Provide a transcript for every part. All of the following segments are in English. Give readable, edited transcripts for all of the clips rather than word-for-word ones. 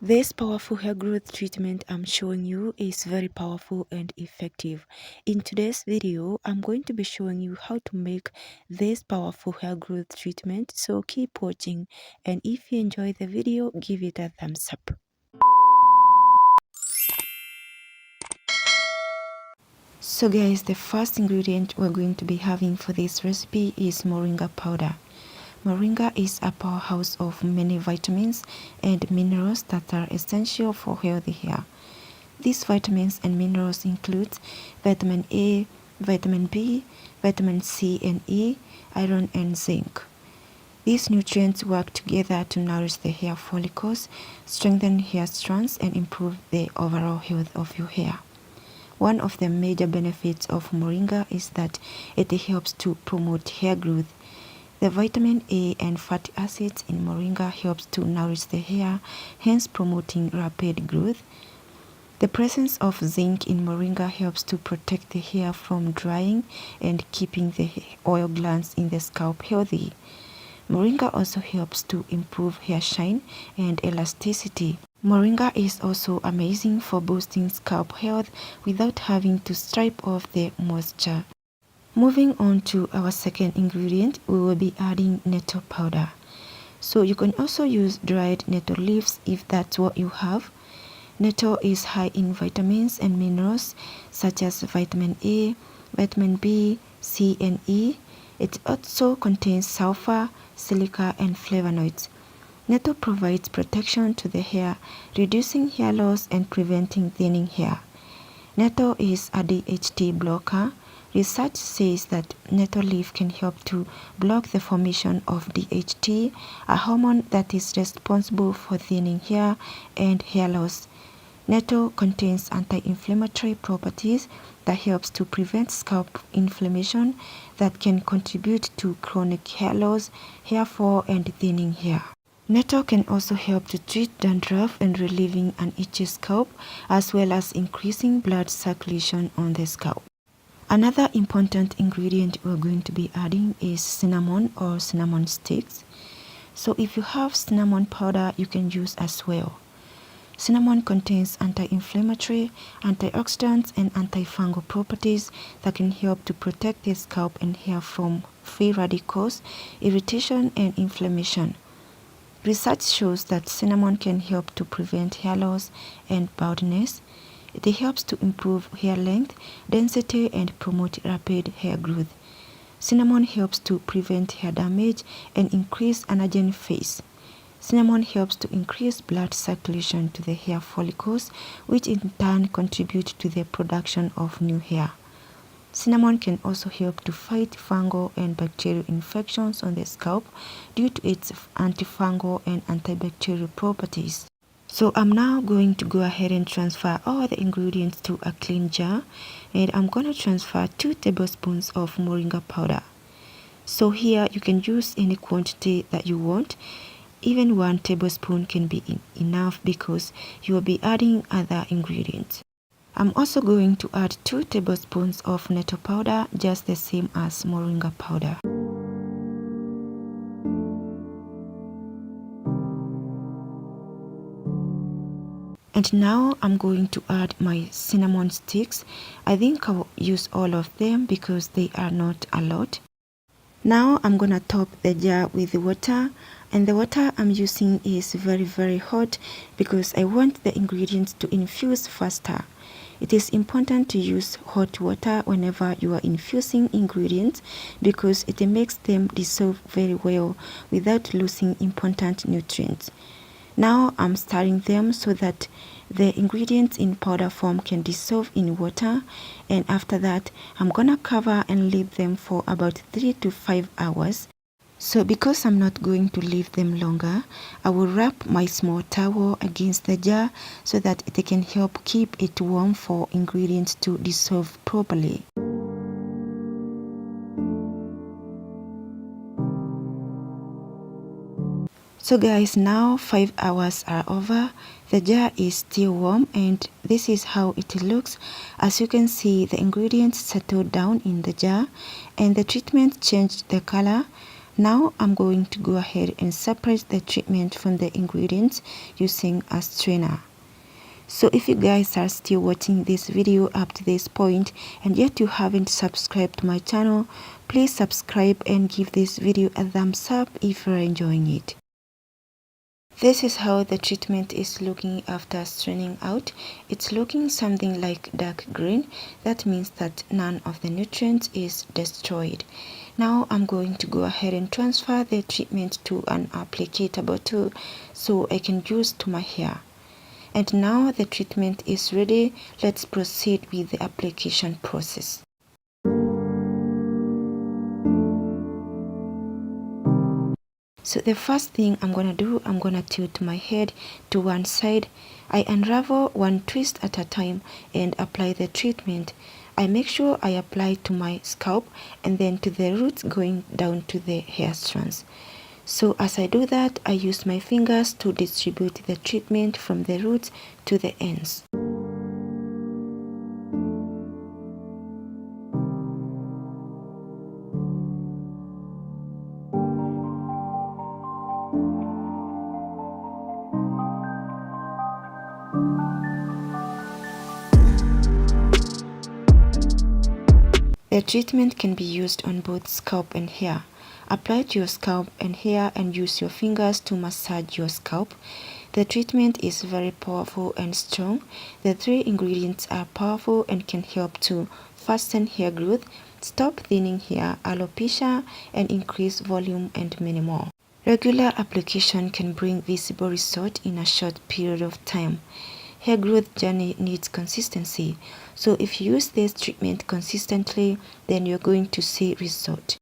This powerful hair growth treatment I'm showing you is very powerful and effective. In today's video, I'm going to be showing you how to make this powerful hair growth treatment, so keep watching, and if you enjoy the video, give it a thumbs up. So guys, the first ingredient we're going to be having for this recipe is Moringa powder. Moringa is a powerhouse of many vitamins and minerals that are essential for healthy hair. These vitamins and minerals include vitamin A, vitamin B, vitamin C and E, iron and zinc. These nutrients work together to nourish the hair follicles, strengthen hair strands, and improve the overall health of your hair. One of the major benefits of moringa is that it helps to promote hair growth. The vitamin A and fatty acids in moringa helps to nourish the hair, hence promoting rapid growth. The presence of zinc in moringa helps to protect the hair from drying and keeping the oil glands in the scalp healthy. Moringa also helps to improve hair shine and elasticity. Moringa is also amazing for boosting scalp health without having to strip off the moisture. Moving on to our second ingredient, we will be adding nettle powder. So you can also use dried nettle leaves if that's what you have. Nettle is high in vitamins and minerals such as vitamin A, vitamin B, C and E. It also contains sulfur, silica and flavonoids. Nettle provides protection to the hair, reducing hair loss and preventing thinning hair. Nettle is a DHT blocker. Research says that nettle leaf can help to block the formation of DHT, a hormone that is responsible for thinning hair and hair loss. Nettle contains anti-inflammatory properties that helps to prevent scalp inflammation that can contribute to chronic hair loss, hair fall, and thinning hair. Nettle can also help to treat dandruff and relieving an itchy scalp, as well as increasing blood circulation on the scalp. Another important ingredient we're going to be adding is cinnamon or cinnamon sticks. So if you have cinnamon powder, you can use as well. Cinnamon contains anti-inflammatory, antioxidants and antifungal properties that can help to protect the scalp and hair from free radicals, irritation and inflammation. Research shows that cinnamon can help to prevent hair loss and baldness. It helps to improve hair length, density, and promote rapid hair growth. Cinnamon helps to prevent hair damage and increase anagen phase. Cinnamon helps to increase blood circulation to the hair follicles, which in turn contribute to the production of new hair. Cinnamon can also help to fight fungal and bacterial infections on the scalp due to its antifungal and antibacterial properties. So I'm now going to go ahead and transfer all the ingredients to a clean jar, and I'm going to transfer 2 tablespoons of moringa powder. So here you can use any quantity that you want. Even 1 tablespoon can be enough because you will be adding other ingredients. I'm also going to add 2 tablespoons of nettle powder, just the same as moringa powder. And now I'm going to add my cinnamon sticks. I think I'll use all of them because they are not a lot. Now I'm gonna top the jar with water, and the water I'm using is very hot because I want the ingredients to infuse faster. It is important to use hot water whenever you are infusing ingredients because it makes them dissolve very well without losing important nutrients. Now I'm stirring them so that the ingredients in powder form can dissolve in water, and after that I'm gonna cover and leave them for about 3 to 5 hours. So because I'm not going to leave them longer, I will wrap my small towel against the jar so that it can help keep it warm for ingredients to dissolve properly. So guys, now 5 hours are over. The jar is still warm and this is how it looks. As you can see, the ingredients settled down in the jar and the treatment changed the color. Now I'm going to go ahead and separate the treatment from the ingredients using a strainer. So if you guys are still watching this video up to this point and yet you haven't subscribed to my channel, please subscribe and give this video a thumbs up if you're enjoying it. This is how the treatment is looking after straining out. It's looking something like dark green. That means that none of the nutrients is destroyed. Now I'm going to go ahead and transfer the treatment to an applicator bottle so I can use to my hair. And now the treatment is ready. Let's proceed with the application process. So the first thing I'm gonna do, I'm gonna tilt my head to one side. I unravel one twist at a time and apply the treatment. I make sure I apply to my scalp and then to the roots going down to the hair strands. So as I do that, I use my fingers to distribute the treatment from the roots to the ends. The treatment can be used on both scalp and hair. Apply to your scalp and hair and use your fingers to massage your scalp. The treatment is very powerful and strong. The 3 ingredients are powerful and can help to fasten hair growth, stop thinning hair, alopecia, and increase volume and many more. Regular application can bring visible result in a short period of time. Hair growth journey needs consistency. So if you use this treatment consistently, then you're going to see result.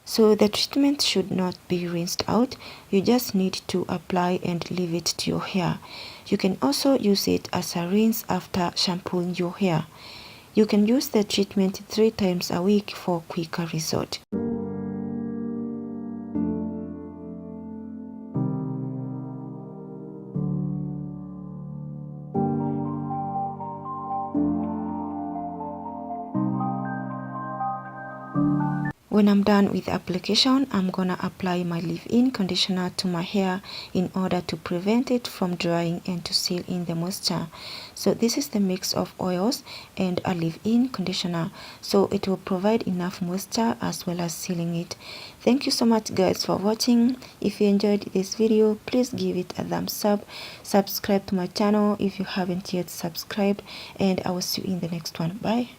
So the treatment should not be rinsed out. You just need to apply and leave it to your hair. You can also use it as a rinse after shampooing your hair. You can use the treatment 3 times a week for quicker result. When I'm done with the application, I'm gonna apply my leave-in conditioner to my hair in order to prevent it from drying and to seal in the moisture. So this is the mix of oils and a leave-in conditioner, so it will provide enough moisture as well as sealing it. Thank you so much guys for watching. If you enjoyed this video, please give it a thumbs up. Subscribe to my channel if you haven't yet subscribed, and I will see you in the next one. Bye.